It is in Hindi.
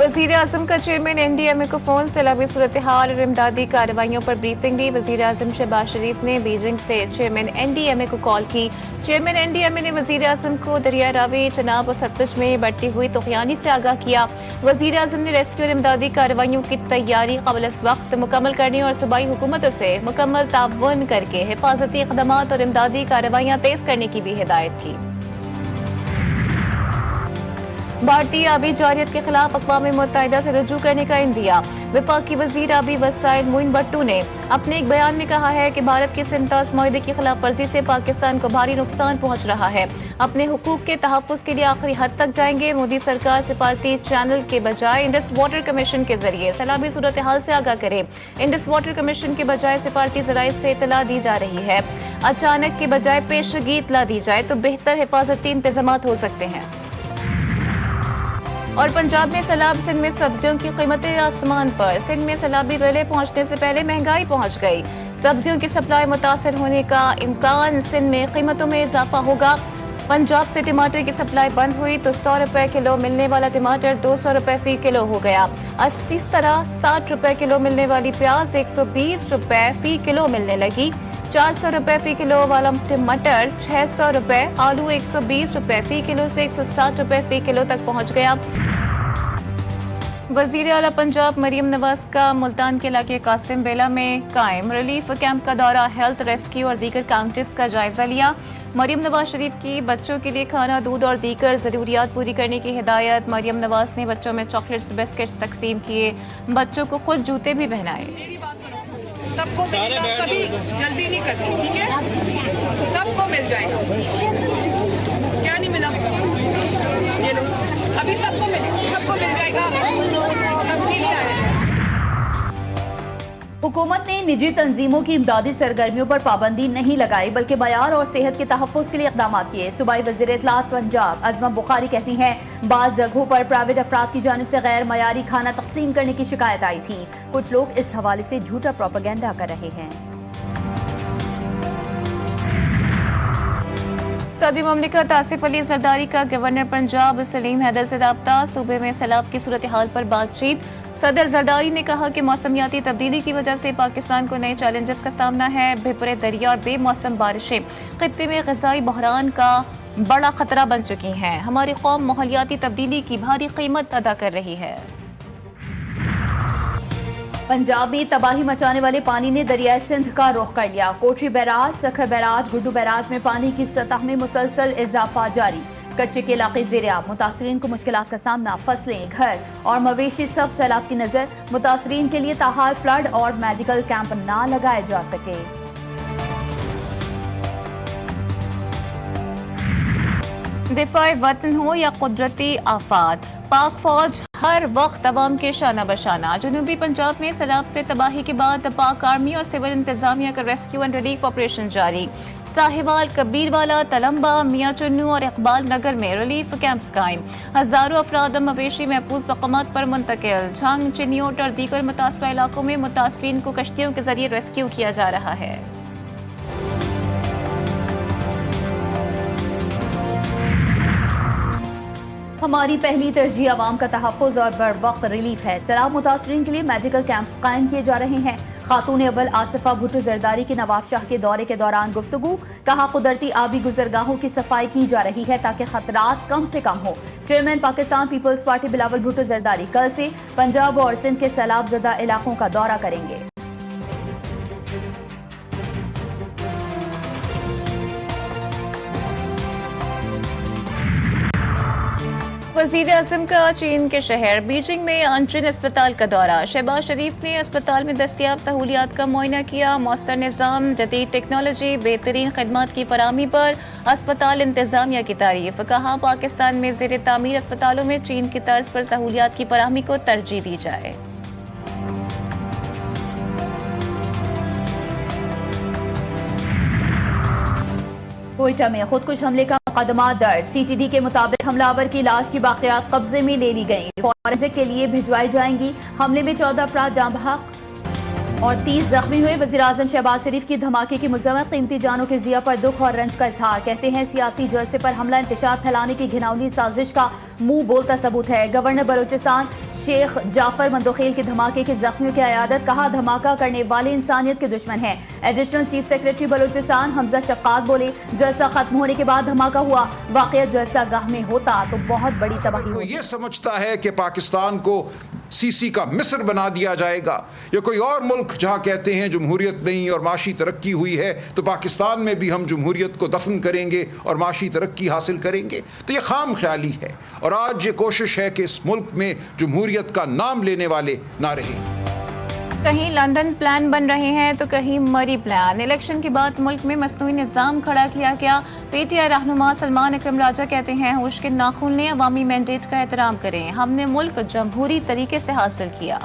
वज़ीर आज़म का चेयरमैन NDMA को फोन, सैलाबी सूरत हाल और इमदादी कार्रवाइयों पर ब्रीफिंग दी। वज़ीर आज़म शहबाज शरीफ ने बीजिंग से चेयरमैन NDMA को कॉल की। चेयरमैन NDMA ने वज़ीर आज़म को दरिया रावी, चनाब और सतलुज में बढ़ती हुई तूफ़ानी से आगाह किया। वज़ीर आज़म ने रेस्क्यू और इमदादी कार्रवाइयों की तैयारी क़ब्ल वक्त मुकम्मल करने और सूबाई हुकूमतों से मुकम्मल ताउन करके हिफाजती इक़दामात और इमदादी कार्रवाइयाँ तेज़ करने की भी हिदायत की। भारतीय आबी जारियत के खिलाफ अक़वाम मुत्तहिदा से रुजू करने का इंदिया। वफाकी वज़ीर आबी वसाइल मोइन भट्टू ने अपने एक बयान में कहा है कि भारत के सिंतास माहिदे की खिलाफ वर्जी से पाकिस्तान को भारी नुकसान पहुँच रहा है। अपने हुकूक के तहफ़्फ़ुज़ के लिए आखिरी हद तक जाएंगे। मोदी सरकार सिफारती चैनल के बजाय इंडस वाटर कमीशन के जरिए सैलाबी सूरत हाल से आगाह करे। इंडस वाटर कमीशन के बजाय सिफारती ज़राए से इतला दी जा रही है। अचानक के बजाय पेशगी इतला दी जाए तो बेहतर हिफाजती इंतजामात हो सकते हैं। और पंजाब में सैलाब, सिंध में सब्जियों की कीमतें आसमान पर। सिंध में सैलाबी रेले पहुंचने से पहले महंगाई पहुंच गई। सब्जियों की सप्लाई मुतासर होने का इम्कान। सिंध में कीमतों में इजाफा होगा। पंजाब से टमाटर की सप्लाई बंद हुई तो 100 रुपए किलो मिलने वाला टमाटर 200 रुपए फी किलो हो गया। इस तरह 60 रुपए किलो मिलने वाली प्याज 120 रुपए फी किलो मिलने लगी। 400 रुपए फी किलो वाला टमाटर 600 रुपए, आलू 120 रुपए फी किलो से 160 रुपए फी किलो तक पहुंच गया। वज़ीर आला पंजाब मरीम नवाज का मुल्तान के इलाके कासिम बेला में कायम रिलीफ कैंप का दौरा, हेल्थ, रेस्क्यू और दीगर काउंटर्स का जायजा लिया। मरीम नवाज शरीफ की बच्चों के लिए खाना, दूध और दीगर ज़रूरियात पूरी करने की हिदायत। मरीम नवाज ने बच्चों में चॉकलेट्स, बिस्किट्स तकसीम किए। बच्चों को खुद जूते भी पहनाए। सबको कभी जल्दी नहीं करती, ठीक है? सबको मिल जाएगा। क्या नहीं मिला? ये लो, अभी सबको मिल जाएगा। सबके लिए आया। हुकूमत ने निजी तंजीमों की इमदादी सरगर्मियों पर पाबंदी नहीं लगाई, बल्कि मयार और सेहत के तहफ़्फ़ुज़ के लिए इक़दाम किए। सूबाई वज़ीर इत्तलात पंजाब अज़मा बुखारी कहती हैं, बाज़ जगहों पर प्राइवेट अफराद की जानिब से गैर मयारी खाना तकसीम करने की शिकायत आई थी। कुछ लोग इस हवाले से झूठा प्रोपेगेंडा कर रहे हैं। सदर मुमलिकत आसिफ अली जरदारी का गवर्नर पंजाब सलीम हैदर से राब्ता। सूबे में सैलाब की सूरत हाल पर बातचीत। सदर जरदारी ने कहा कि मौसमियाती तब्दीली की वजह से पाकिस्तान को नए चैलेंजेस का सामना है। बेपरे दरिया और बेमौसम बारिशें खित्ते में ग़िज़ाई बहरान का बड़ा खतरा बन चुकी हैं। हमारी कौम माहौलियाती तब्दीली की भारी कीमत अदा कर रही है। पंजाब में तबाही मचाने वाले पानी ने दरियाए सिंध का रुख कर लिया। Kotri barrage, Sukkur barrage, Guddu barrage में पानी की सतह में मुसलसल इजाफा जारी। कच्चे के इलाके ज़ेर-ए-आब, मुतासरीन को मुश्किलात का सामना। फसलें, घर और मवेशी सब सैलाब की नजर। मुतासरीन के लिए ताहाल फ्लड और मेडिकल कैंप ना लगाए जा सके। दिफाए वतन हो या कुदरती आफात, पाक फौज हर वक्त अवाम के शाना बशाना। जनूबी पंजाब में सैलाब से तबाही के बाद पाक आर्मी और सिविल इंतजामिया का रेस्क्यू एंड रिलीफ ऑपरेशन जारी। साहिवाल, कबीरवाला, तलम्बा, मियाँ चुन्नू और इकबाल नगर में रिलीफ कैंप्स कायम। हजारों अफराद मवेशी महफूज मकामात पर मुंतकिल। झंग, चिन्योट और दीगर मुतासरा इलाकों में मुतासरीन को कश्तियों के जरिए रेस्क्यू किया जा रहा है। हमारी पहली तरजीह आवाम का तहफ़्फ़ुज़ और बर वक्त रिलीफ है। सैलाब मुतासरीन के लिए मेडिकल कैंप्स कायम किए जा रहे हैं। खातून अव्वल आसिफा भुट्टो जरदारी की नवाब शाह के दौरे के दौरान गुफ्तगू। कहा, कुदरती आबी गुजरगाहों की सफाई की जा रही है ताकि खतरात कम से कम हो। Chairman Pakistan Peoples Party Bilawal Bhutto Zardari कल से पंजाब और सिंध के सैलाब ज़दा इलाकों का दौरा करेंगे। वज़ीर आज़म का चीन के शहर बीजिंग में अंचिन अस्पताल का दौरा। शहबाज शरीफ ने अस्पताल में दस्तियाब सहूलियात का मुआयना किया। मौसर निज़ाम, जदीद टेक्नोलॉजी, बेहतरीन खदमात की फराहमी पर अस्पताल इंतजामिया की तारीफ। कहा, पाकिस्तान में ज़ेर तामीर अस्पतालों में चीन की तर्ज पर सहूलियात की फराहमी को तरजीह दी जाए। कोयटा में खुदकुश हमले का मुकदमा दर्ज। CTD के मुताबिक हमलावर की लाश की बाक़ियात कब्जे में ले ली गई, फॉरेंसिक के लिए भिजवाई जाएंगी। हमले में 14 अफराद जाँ बहक। और 30 जख्मी हुए। वज़ीर-ए-आज़म शहबाज शरीफ की धमाके की मज़म्मत, कीमती जानों के ज़िया पर दुख और रंज का इजहार। कहते हैं सियासी जलसे पर हमला इंतशार फैलाने की घिनौनी साजिश का मुंह बोलता सबूत है। गवर्नर बलूचिस्तान शेख जाफर मंदोखेल के धमाके के जख्मियों की अयादत, कहा धमाका करने वाले इंसानियत के दुश्मन हैं। Additional chief secretary Balochistan Hamza Shafqat बोले, जलसा खत्म होने के बाद धमाका हुआ, वाकया जलसा गाह में होता तो बहुत बड़ी तबाही कोई होती। ये समझता है कि पाकिस्तान को सीसी का मिस्र बना दिया जाएगा, या कोई और मुल्क जहां कहते हैं जमहूरियत नहीं और माशी तरक्की हुई है, तो पाकिस्तान में भी हम जमहूरियत को दफन करेंगे और माशी तरक्की हासिल करेंगे। तो ये खाम ख्याली है, और आज ये कोशिश है कि इस मुल्क में जमहूरियत का नाम लेने वाले ना रहें। कहीं लंदन प्लान बन रहे हैं तो कहीं मरी प्लान। इलेक्शन के बाद मुल्क में मसनूई निज़ाम खड़ा किया गया। पीटीआई रहनुमा सलमान अकरम राजा कहते हैं होश के नाखून ने अवामी मैंडेट का एहतराम करें, हमने मुल्क जमहूरी तरीके से हासिल किया।